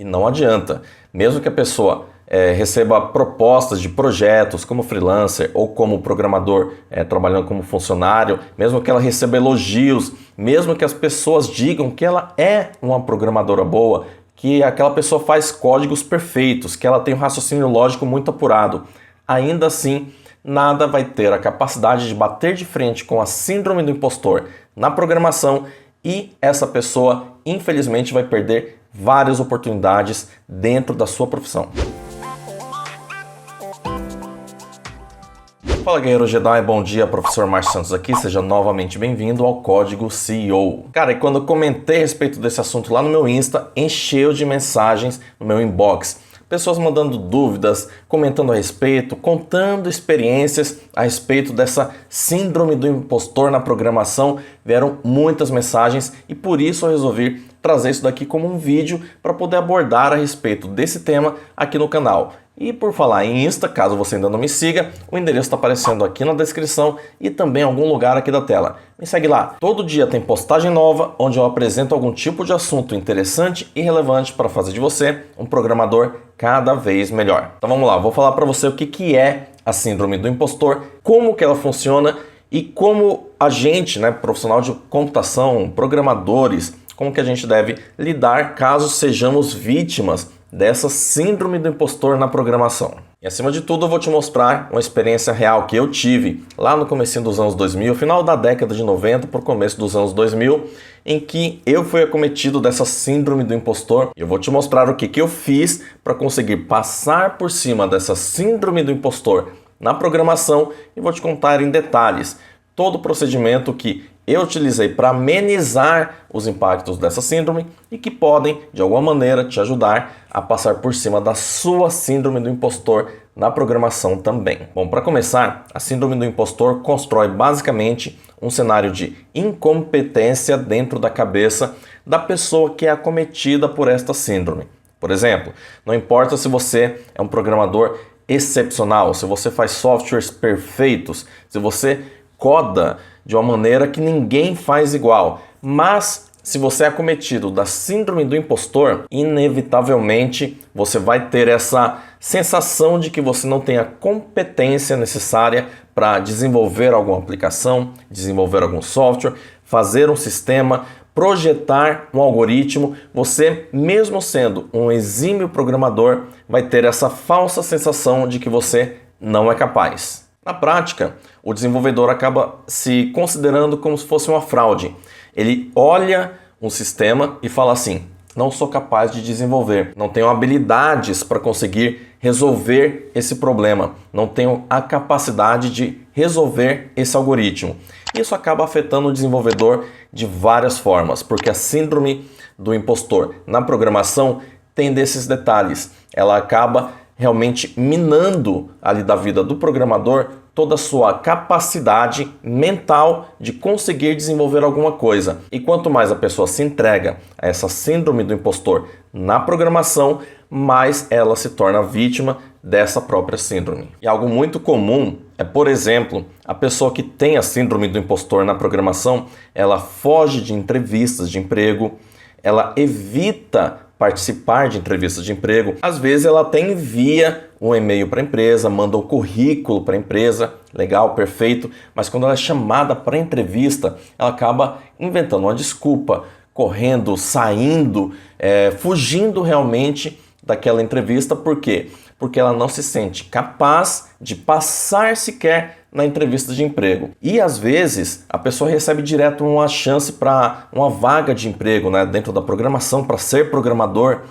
E não adianta, mesmo que a pessoa receba propostas de projetos como freelancer ou como programador trabalhando como funcionário, mesmo que ela receba elogios, mesmo que as pessoas digam que ela é uma programadora boa, que aquela pessoa faz códigos perfeitos, que ela tem um raciocínio lógico muito apurado, ainda assim nada vai ter a capacidade de bater de frente com a síndrome do impostor na programação e essa pessoa infelizmente vai perder várias oportunidades dentro da sua profissão. Fala Guerreiro Jedi, bom dia, professor Márcio Santos aqui, seja novamente bem-vindo ao Código CEO. Cara, e quando eu comentei a respeito desse assunto lá no meu Insta, encheu de mensagens no meu inbox. Pessoas mandando dúvidas, comentando a respeito, contando experiências a respeito dessa síndrome do impostor na programação. Vieram muitas mensagens e por isso eu resolvi trazer isso daqui como um vídeo para poder abordar a respeito desse tema aqui no canal. E por falar em Insta, caso você ainda não me siga, o endereço está aparecendo aqui na descrição e também em algum lugar aqui da tela. Me segue lá. Todo dia tem postagem nova onde eu apresento algum tipo de assunto interessante e relevante para fazer de você um programador cada vez melhor. Então vamos lá, vou falar para você o que é a síndrome do impostor, como que ela funciona e como a gente, profissional de computação, programadores, como que a gente deve lidar caso sejamos vítimas dessa síndrome do impostor na programação. E acima de tudo eu vou te mostrar uma experiência real que eu tive lá no comecinho dos anos 2000, final da década de 90 para o começo dos anos 2000, em que eu fui acometido dessa síndrome do impostor. Eu vou te mostrar o que eu fiz para conseguir passar por cima dessa síndrome do impostor na programação e vou te contar em detalhes todo o procedimento que eu utilizei para amenizar os impactos dessa síndrome e que podem, de alguma maneira, te ajudar a passar por cima da sua síndrome do impostor na programação também. Bom, para começar, a síndrome do impostor constrói basicamente um cenário de incompetência dentro da cabeça da pessoa que é acometida por esta síndrome. Por exemplo, não importa se você é um programador excepcional, se você faz softwares perfeitos, se você coda de uma maneira que ninguém faz igual, mas se você é acometido da síndrome do impostor, inevitavelmente você vai ter essa sensação de que você não tem a competência necessária para desenvolver alguma aplicação, desenvolver algum software, fazer um sistema, projetar um algoritmo. Você, mesmo sendo um exímio programador, vai ter essa falsa sensação de que você não é capaz. Na prática, o desenvolvedor acaba se considerando como se fosse uma fraude. Ele olha um sistema e fala assim: não sou capaz de desenvolver, não tenho habilidades para conseguir resolver esse problema, não tenho a capacidade de resolver esse algoritmo. Isso acaba afetando o desenvolvedor de várias formas, porque a síndrome do impostor na programação tem desses detalhes. Ela acaba realmente minando ali da vida do programador toda a sua capacidade mental de conseguir desenvolver alguma coisa. E quanto mais a pessoa se entrega a essa síndrome do impostor na programação, mais ela se torna vítima dessa própria síndrome. E algo muito comum é, por exemplo, a pessoa que tem a síndrome do impostor na programação, ela foge de entrevistas de emprego, ela evita participar de entrevistas de emprego. Às vezes ela até envia um e-mail para a empresa, manda um currículo para a empresa, legal, perfeito, mas quando ela é chamada para a entrevista, ela acaba inventando uma desculpa, correndo, saindo, fugindo realmente daquela entrevista. Por quê? Porque ela não se sente capaz de passar sequer na entrevista de emprego. E às vezes a pessoa recebe direto uma chance para uma vaga de emprego, dentro da programação, para ser programador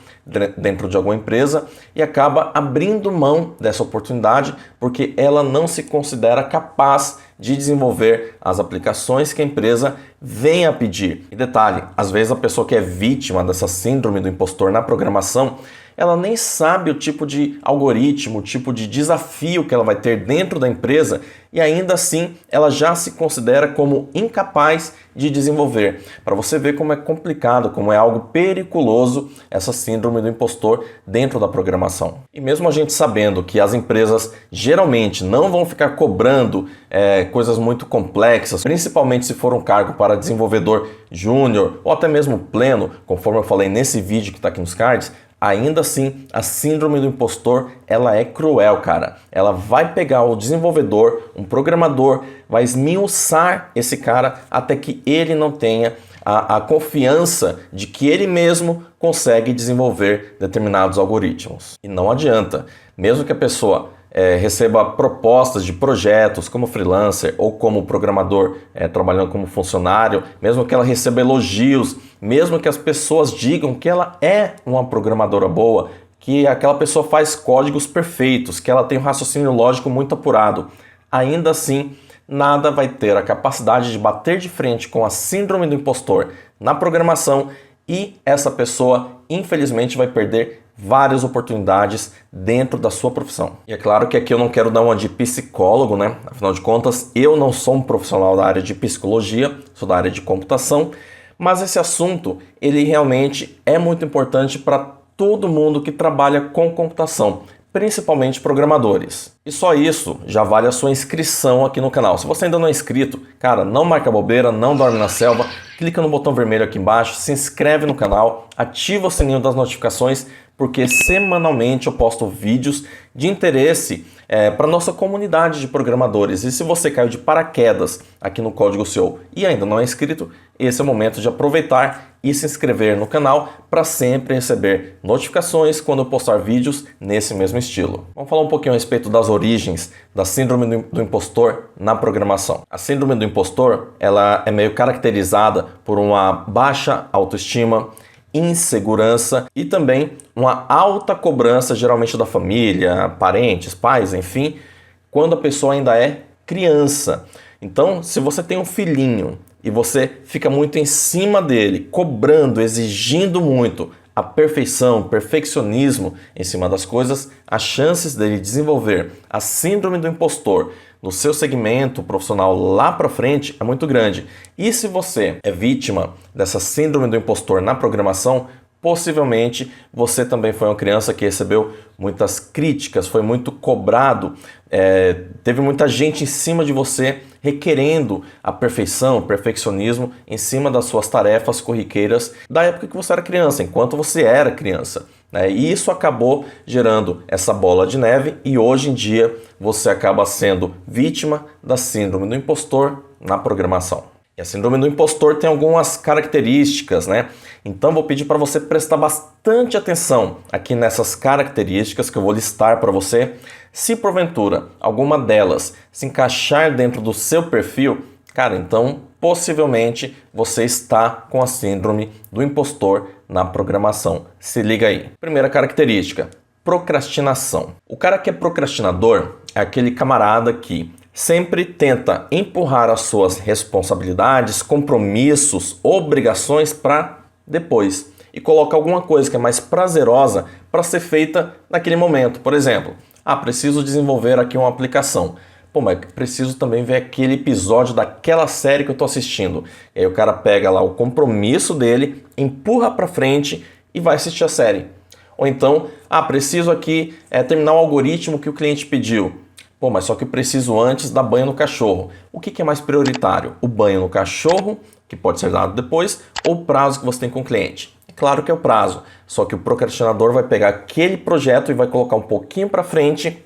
dentro de alguma empresa e acaba abrindo mão dessa oportunidade porque ela não se considera capaz de desenvolver as aplicações que a empresa vem a pedir. E detalhe, às vezes a pessoa que é vítima dessa síndrome do impostor na programação, ela nem sabe o tipo de algoritmo, o tipo de desafio que ela vai ter dentro da empresa e ainda assim ela já se considera como incapaz de desenvolver. Para você ver como é complicado, como é algo periculoso essa síndrome do impostor dentro da programação. E mesmo a gente sabendo que as empresas geralmente não vão ficar cobrando coisas muito complexas, principalmente se for um cargo para desenvolvedor júnior ou até mesmo pleno, conforme eu falei nesse vídeo que está aqui nos cards, ainda assim, a síndrome do impostor, ela é cruel, cara. Ela vai pegar o desenvolvedor, um programador, vai esmiuçar esse cara até que ele não tenha a confiança de que ele mesmo consegue desenvolver determinados algoritmos. E não adianta, mesmo que a pessoa receba propostas de projetos como freelancer ou como programador trabalhando como funcionário, mesmo que ela receba elogios, mesmo que as pessoas digam que ela é uma programadora boa, que aquela pessoa faz códigos perfeitos, que ela tem um raciocínio lógico muito apurado, ainda assim nada vai ter a capacidade de bater de frente com a síndrome do impostor na programação e essa pessoa, infelizmente, vai perder várias oportunidades dentro da sua profissão. E é claro que aqui eu não quero dar uma de psicólogo, né? Afinal de contas, eu não sou um profissional da área de psicologia, sou da área de computação, mas esse assunto, ele realmente é muito importante para todo mundo que trabalha com computação, principalmente programadores. E só isso já vale a sua inscrição aqui no canal. Se você ainda não é inscrito, cara, não marca bobeira, não dorme na selva, clica no botão vermelho aqui embaixo, se inscreve no canal, ativa o sininho das notificações, porque semanalmente eu posto vídeos de interesse para nossa comunidade de programadores. E se você caiu de paraquedas aqui no Código CEO e ainda não é inscrito, esse é o momento de aproveitar e se inscrever no canal para sempre receber notificações quando eu postar vídeos nesse mesmo estilo. Vamos falar um pouquinho a respeito das origens da síndrome do impostor na programação. A síndrome do impostor, ela é meio caracterizada por uma baixa autoestima, insegurança e também uma alta cobrança, geralmente da família, parentes, pais, enfim, quando a pessoa ainda é criança. Então, se você tem um filhinho e você fica muito em cima dele, cobrando, exigindo muito a perfeição, perfeccionismo em cima das coisas, as chances dele desenvolver a síndrome do impostor no seu segmento profissional lá para frente é muito grande. E se você é vítima dessa síndrome do impostor na programação, possivelmente você também foi uma criança que recebeu muitas críticas, foi muito cobrado, teve muita gente em cima de você requerendo a perfeição, o perfeccionismo em cima das suas tarefas corriqueiras da época que você era criança, enquanto você era criança. E isso acabou gerando essa bola de neve e hoje em dia você acaba sendo vítima da síndrome do impostor na programação. E a síndrome do impostor tem algumas características, né? Então vou pedir para você prestar bastante atenção aqui nessas características que eu vou listar para você. Se porventura alguma delas se encaixar dentro do seu perfil, cara, então possivelmente você está com a síndrome do impostor na programação. Se liga aí. Primeira característica, procrastinação. O cara que é procrastinador é aquele camarada que sempre tenta empurrar as suas responsabilidades, compromissos, obrigações para depois e coloca alguma coisa que é mais prazerosa para ser feita naquele momento. Por exemplo, preciso desenvolver aqui uma aplicação. Pô, mas preciso também ver aquele episódio daquela série que eu estou assistindo. E aí o cara pega lá o compromisso dele, empurra para frente e vai assistir a série. Ou então, preciso aqui terminar o algoritmo que o cliente pediu. Pô, mas só que eu preciso antes dar banho no cachorro. O que é mais prioritário? O banho no cachorro, que pode ser dado depois, ou o prazo que você tem com o cliente? É claro que é o prazo, só que o procrastinador vai pegar aquele projeto e vai colocar um pouquinho para frente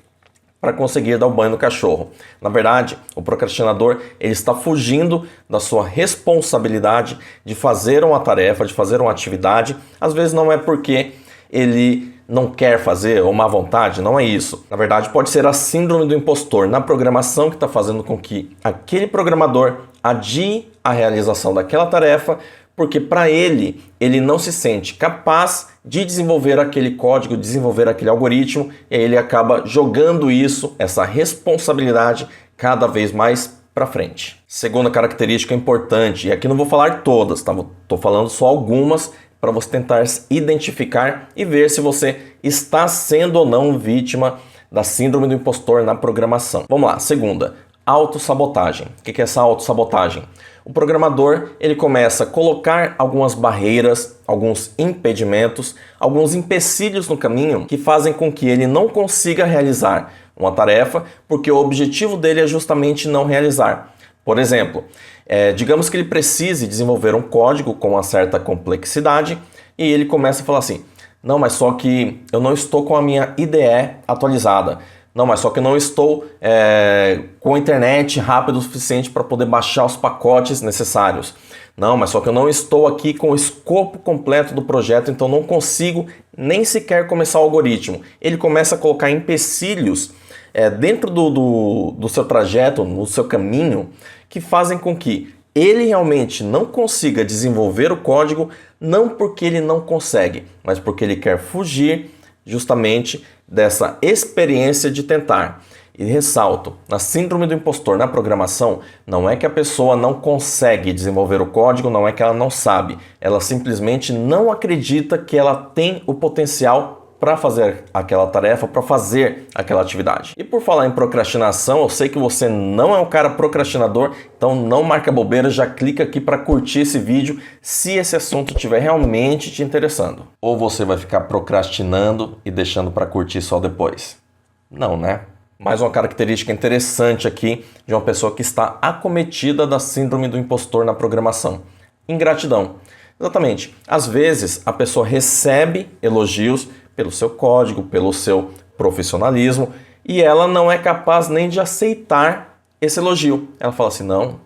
para conseguir dar o banho no cachorro. Na verdade, o procrastinador ele está fugindo da sua responsabilidade de fazer uma tarefa, de fazer uma atividade. Às vezes não é porque ele não quer fazer ou má vontade, não é isso. Na verdade, pode ser a síndrome do impostor na programação que está fazendo com que aquele programador adie a realização daquela tarefa, porque para ele não se sente capaz de desenvolver aquele código, desenvolver aquele algoritmo, e aí ele acaba jogando isso, essa responsabilidade, cada vez mais para frente. Segunda característica importante, e aqui não vou falar todas, tá? Estou falando só algumas, para você tentar identificar e ver se você está sendo ou não vítima da síndrome do impostor na programação. Vamos lá, segunda, autossabotagem. O que é essa autossabotagem? O programador ele começa a colocar algumas barreiras, alguns impedimentos, alguns empecilhos no caminho que fazem com que ele não consiga realizar uma tarefa, porque o objetivo dele é justamente não realizar. Por exemplo, digamos que ele precise desenvolver um código com uma certa complexidade e ele começa a falar assim, Não, mas só que eu não estou com a minha IDE atualizada. Não, mas só que eu não estou com a internet rápido o suficiente para poder baixar os pacotes necessários. Não, mas só que eu não estou aqui com o escopo completo do projeto, então não consigo nem sequer começar o algoritmo. Ele começa a colocar empecilhos dentro do seu trajeto, no seu caminho, que fazem com que ele realmente não consiga desenvolver o código, não porque ele não consegue, mas porque ele quer fugir justamente dessa experiência de tentar. E ressalto, na síndrome do impostor na programação, não é que a pessoa não consegue desenvolver o código, não é que ela não sabe, ela simplesmente não acredita que ela tem o potencial para fazer aquela tarefa, para fazer aquela atividade. E por falar em procrastinação, eu sei que você não é um cara procrastinador, então não marca bobeira, já clica aqui para curtir esse vídeo se esse assunto estiver realmente te interessando. Ou você vai ficar procrastinando e deixando para curtir só depois? Não, né? Mais uma característica interessante aqui de uma pessoa que está acometida da síndrome do impostor na programação: ingratidão. Exatamente. Às vezes a pessoa recebe elogios pelo seu código, pelo seu profissionalismo, e ela não é capaz nem de aceitar esse elogio. Ela fala assim: não,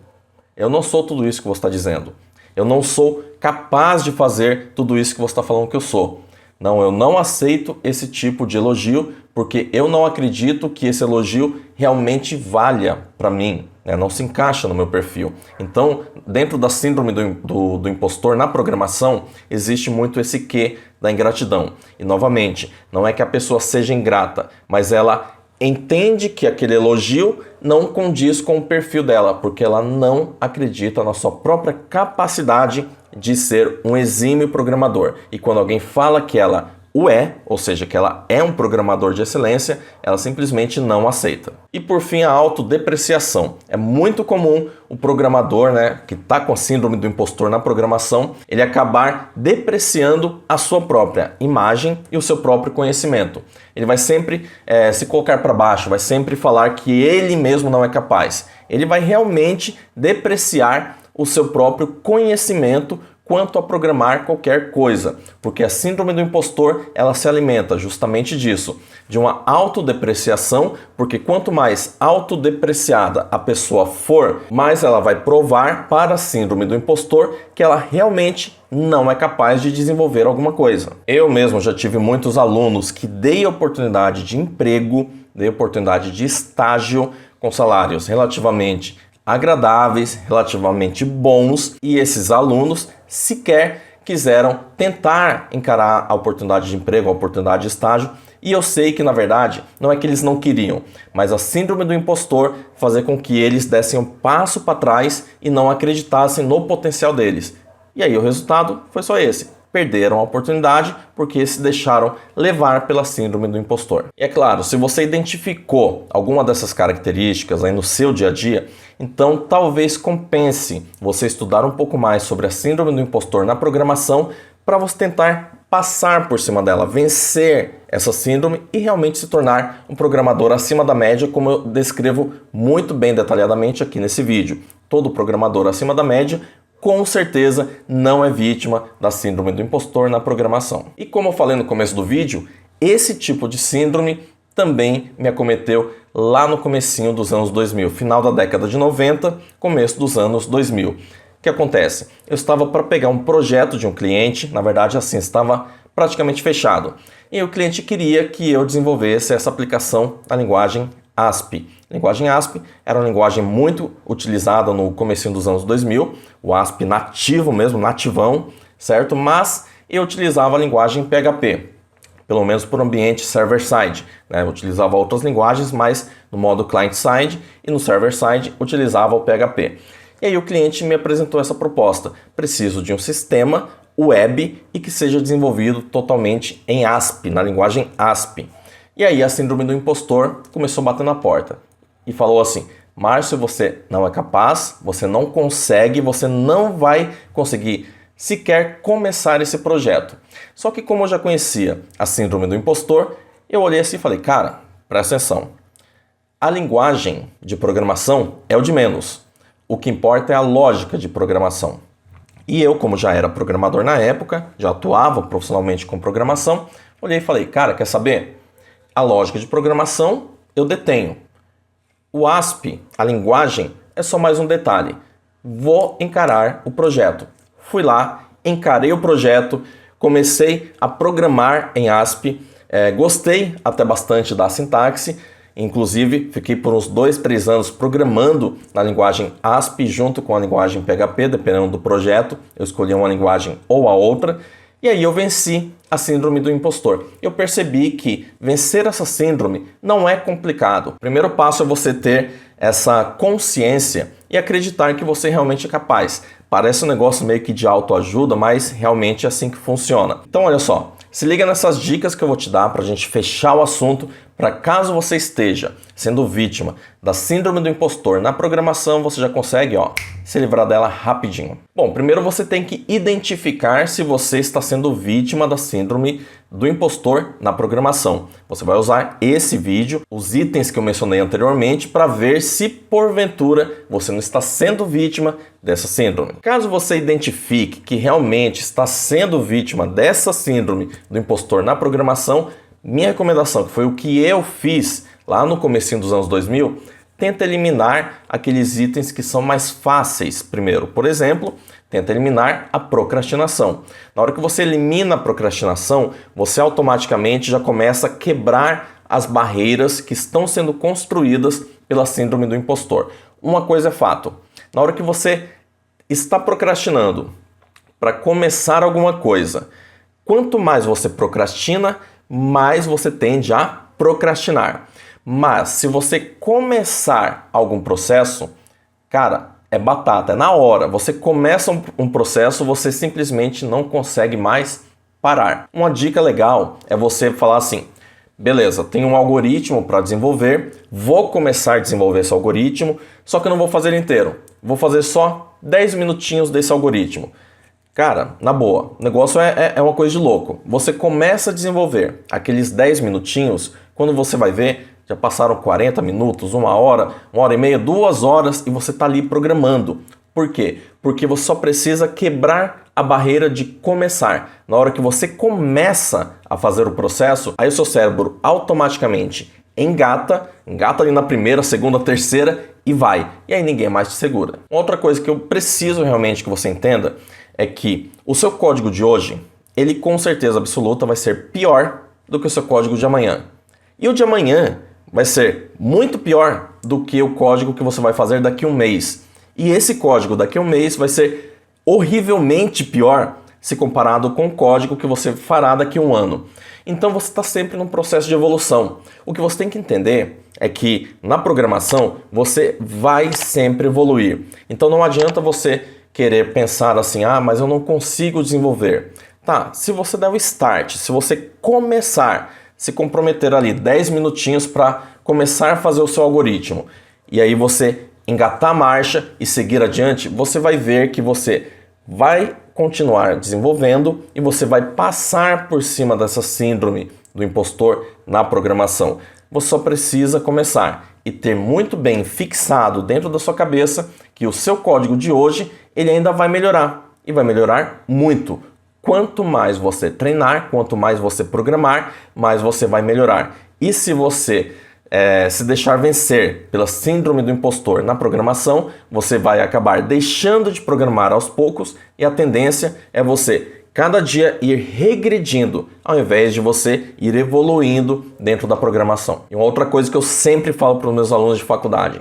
eu não sou tudo isso que você está dizendo. Eu não sou capaz de fazer tudo isso que você está falando que eu sou. Não, eu não aceito esse tipo de elogio porque eu não acredito que esse elogio realmente valha para mim, né? Não se encaixa no meu perfil. Então, dentro da síndrome do impostor na programação, existe muito esse quê da ingratidão. E, novamente, não é que a pessoa seja ingrata, mas ela entende que aquele elogio não condiz com o perfil dela, porque ela não acredita na sua própria capacidade de ser um exímio programador. E quando alguém fala que ela o é, ou seja, que ela é um programador de excelência, ela simplesmente não aceita. E por fim, a autodepreciação. É muito comum o programador, que está com a síndrome do impostor na programação, ele acabar depreciando a sua própria imagem e o seu próprio conhecimento. Ele vai sempre se colocar para baixo, vai sempre falar que ele mesmo não é capaz. Ele vai realmente depreciar o seu próprio conhecimento quanto a programar qualquer coisa, porque a síndrome do impostor, ela se alimenta justamente disso, de uma autodepreciação, porque quanto mais autodepreciada a pessoa for, mais ela vai provar para a síndrome do impostor que ela realmente não é capaz de desenvolver alguma coisa. Eu mesmo já tive muitos alunos que dei oportunidade de emprego, dei oportunidade de estágio com salários relativamente agradáveis, relativamente bons, e esses alunos sequer quiseram tentar encarar a oportunidade de emprego, a oportunidade de estágio, e eu sei que na verdade não é que eles não queriam, mas a síndrome do impostor fazer com que eles dessem um passo para trás e não acreditassem no potencial deles. E aí o resultado foi só esse. Perderam a oportunidade porque se deixaram levar pela síndrome do impostor. E é claro, se você identificou alguma dessas características aí no seu dia a dia, então talvez compense você estudar um pouco mais sobre a síndrome do impostor na programação para você tentar passar por cima dela, vencer essa síndrome e realmente se tornar um programador acima da média, como eu descrevo muito bem detalhadamente aqui nesse vídeo. Todo programador acima da média com certeza não é vítima da síndrome do impostor na programação. E como eu falei no começo do vídeo, esse tipo de síndrome também me acometeu lá no comecinho dos anos 2000, final da década de 90, começo dos anos 2000. O que acontece? Eu estava para pegar um projeto de um cliente, na verdade assim, estava praticamente fechado. E o cliente queria que eu desenvolvesse essa aplicação na linguagem ASP. A linguagem ASP era uma linguagem muito utilizada no comecinho dos anos 2000, o ASP nativo mesmo, nativão, certo? Mas eu utilizava a linguagem PHP, pelo menos por ambiente server-side, né? Eu utilizava outras linguagens, mas no modo client-side e no server-side utilizava o PHP. E aí o cliente me apresentou essa proposta: preciso de um sistema web e que seja desenvolvido totalmente em ASP, na linguagem ASP. E aí a síndrome do impostor começou a bater na porta e falou assim: Márcio, você não é capaz, você não consegue, você não vai conseguir sequer começar esse projeto. Só que como eu já conhecia a síndrome do impostor, eu olhei assim e falei: cara, presta atenção, a linguagem de programação é o de menos. O que importa é a lógica de programação. E eu, como já era programador na época, já atuava profissionalmente com programação, olhei e falei, cara, quer saber? A lógica de programação eu detenho. O ASP, a linguagem, é só mais um detalhe. Vou encarar o projeto. Fui lá, encarei o projeto, comecei a programar em ASP, gostei até bastante da sintaxe, inclusive fiquei por uns 2, 3 anos programando na linguagem ASP junto com a linguagem PHP, dependendo do projeto, eu escolhi uma linguagem ou a outra, e aí eu venci a síndrome do impostor. Eu percebi que vencer essa síndrome não é complicado. O primeiro passo é você ter essa consciência e acreditar que você realmente é capaz. Parece um negócio meio que de autoajuda, mas realmente é assim que funciona. Então olha só, se liga nessas dicas que eu vou te dar para a gente fechar o assunto, para caso você esteja sendo vítima da síndrome do impostor na programação, você já consegue se livrar dela rapidinho. Bom, primeiro você tem que identificar se você está sendo vítima da síndrome do impostor na programação. Você vai usar esse vídeo, os itens que eu mencionei anteriormente, para ver se porventura você não está sendo vítima dessa síndrome. Caso você identifique que realmente está sendo vítima dessa síndrome do impostor na programação, minha recomendação, que foi o que eu fiz lá no comecinho dos anos 2000, tenta eliminar aqueles itens que são mais fáceis primeiro. Por exemplo, tenta eliminar a procrastinação. Na hora que você elimina a procrastinação, você automaticamente já começa a quebrar as barreiras que estão sendo construídas pela síndrome do impostor. Uma coisa é fato, na hora que você está procrastinando para começar alguma coisa, quanto mais você procrastina, mais você tende a procrastinar. Mas se você começar algum processo, cara, é batata, é na hora. Você começa um processo, você simplesmente não consegue mais parar. Uma dica legal é você falar assim, beleza, tem um algoritmo para desenvolver, vou começar a desenvolver esse algoritmo, só que eu não vou fazer ele inteiro. Vou fazer só 10 minutinhos desse algoritmo. Cara, na boa, o negócio é uma coisa de louco. Você começa a desenvolver aqueles 10 minutinhos, quando você vai ver, já passaram 40 minutos, 1 hora, 1h30, 2 horas e você está ali programando. Por quê? Porque você só precisa quebrar a barreira de começar. Na hora que você começa a fazer o processo, aí o seu cérebro automaticamente engata ali na primeira, segunda, terceira e vai. E aí ninguém mais te segura. Outra coisa que eu preciso realmente que você entenda é que o seu código de hoje, ele com certeza absoluta vai ser pior do que o seu código de amanhã. E o de amanhã vai ser muito pior do que o código que você vai fazer daqui a um mês. E esse código daqui a um mês vai ser horrivelmente pior se comparado com o código que você fará daqui a um ano. Então você está sempre num processo de evolução. O que você tem que entender é que na programação você vai sempre evoluir. Então não adianta você querer pensar assim, mas eu não consigo desenvolver. Tá, se você der o start, se você começar, se comprometer ali 10 minutinhos para começar a fazer o seu algoritmo, e aí você engatar a marcha e seguir adiante, você vai ver que você vai continuar desenvolvendo e você vai passar por cima dessa síndrome do impostor na programação. Você só precisa começar e ter muito bem fixado dentro da sua cabeça que o seu código de hoje ele ainda vai melhorar e vai melhorar muito. Quanto mais você treinar, quanto mais você programar, mais você vai melhorar. E se você se deixar vencer pela síndrome do impostor na programação, você vai acabar deixando de programar aos poucos e a tendência é você cada dia ir regredindo, ao invés de você ir evoluindo dentro da programação. E uma outra coisa que eu sempre falo para os meus alunos de faculdade,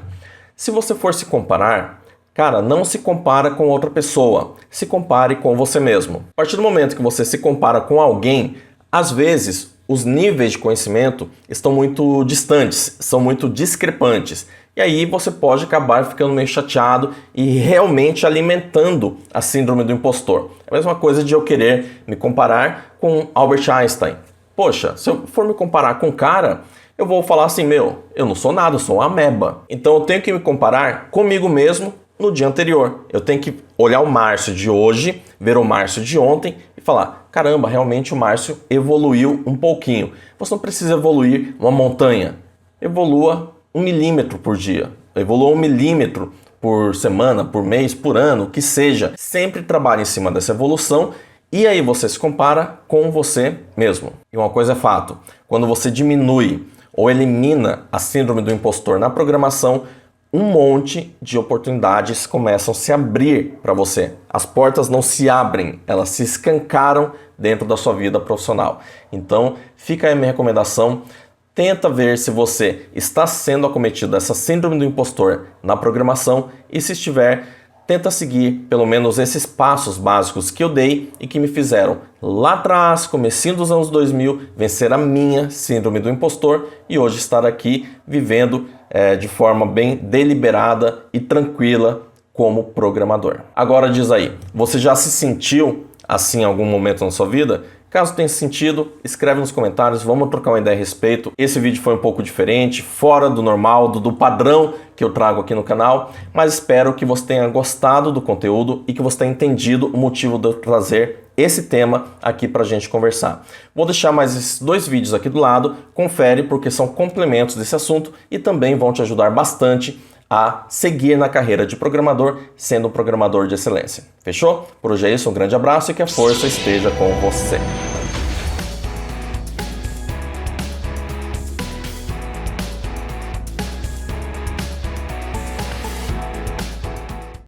se você for se comparar, cara, não se compara com outra pessoa, se compare com você mesmo. A partir do momento que você se compara com alguém, às vezes os níveis de conhecimento estão muito distantes, são muito discrepantes. E aí você pode acabar ficando meio chateado e realmente alimentando a síndrome do impostor. É a mesma coisa de eu querer me comparar com Albert Einstein. Poxa, se eu for me comparar com um cara, eu vou falar assim, eu não sou nada, eu sou uma ameba. Então eu tenho que me comparar comigo mesmo no dia anterior. Eu tenho que olhar o Márcio de hoje, ver o Márcio de ontem e falar, caramba, realmente o Márcio evoluiu um pouquinho. Você não precisa evoluir uma montanha. Evolua 1 milímetro por dia. Evolua 1 milímetro por semana, por mês, por ano, que seja. Sempre trabalhe em cima dessa evolução e aí você se compara com você mesmo. E uma coisa é fato, quando você diminui ou elimina a síndrome do impostor na programação, um monte de oportunidades começam a se abrir para você. As portas não se abrem, elas se escancaram dentro da sua vida profissional. Então, fica aí a minha recomendação. Tenta ver se você está sendo acometido dessa síndrome do impostor na programação e se estiver, tenta seguir pelo menos esses passos básicos que eu dei e que me fizeram lá atrás, comecinho dos anos 2000, vencer a minha síndrome do impostor e hoje estar aqui vivendo de forma bem deliberada e tranquila como programador. Agora diz aí, você já se sentiu assim em algum momento na sua vida? Caso tenha sentido, escreve nos comentários, vamos trocar uma ideia a respeito. Esse vídeo foi um pouco diferente, fora do normal, do padrão que eu trago aqui no canal, mas espero que você tenha gostado do conteúdo e que você tenha entendido o motivo de eu trazer esse tema aqui pra gente conversar. Vou deixar mais esses 2 vídeos aqui do lado, confere porque são complementos desse assunto e também vão te ajudar bastante a seguir na carreira de programador, sendo um programador de excelência. Fechou? Por hoje é isso, um grande abraço e que a força esteja com você.